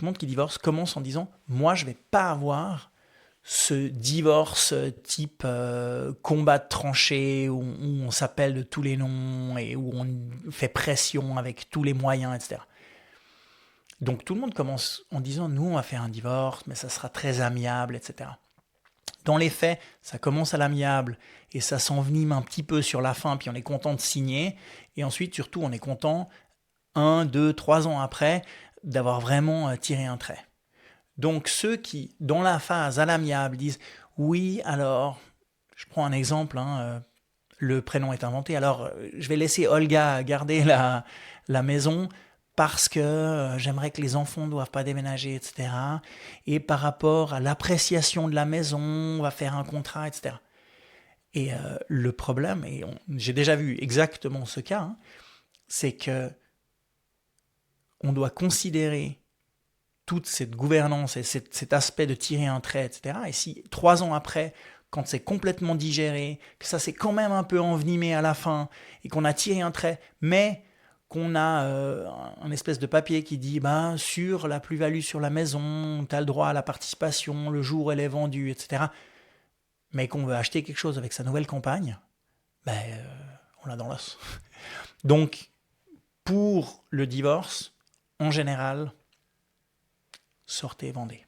tout le monde qui divorce commence en disant « Moi, je ne vais pas avoir ce divorce type combat de tranchées où on s'appelle de tous les noms et où on fait pression avec tous les moyens, etc. » Donc tout le monde commence en disant « Nous, on va faire un divorce, mais ça sera très amiable, etc. » Dans les faits, ça commence à l'amiable et ça s'envenime un petit peu sur la fin, puis on est content de signer. Et ensuite, surtout, on est content, 1, 2, 3 ans après, d'avoir vraiment tiré un trait. Donc ceux qui, dans la phase à l'amiable, disent oui, alors, je prends un exemple, le prénom est inventé, alors je vais laisser Olga garder la maison parce que j'aimerais que les enfants ne doivent pas déménager, etc. Et par rapport à l'appréciation de la maison, on va faire un contrat, etc. Et le problème, et j'ai déjà vu exactement ce cas, c'est que on doit considérer toute cette gouvernance et cet aspect de tirer un trait, etc. Et si 3 ans après, quand c'est complètement digéré, que ça s'est quand même un peu envenimé à la fin, et qu'on a tiré un trait, mais qu'on a un espèce de papier qui dit sur la plus-value sur la maison, tu as le droit à la participation le jour où elle est vendue, etc. Mais qu'on veut acheter quelque chose avec sa nouvelle compagne, on l'a dans l'os. Donc, pour le divorce, en général, sortez, vendez.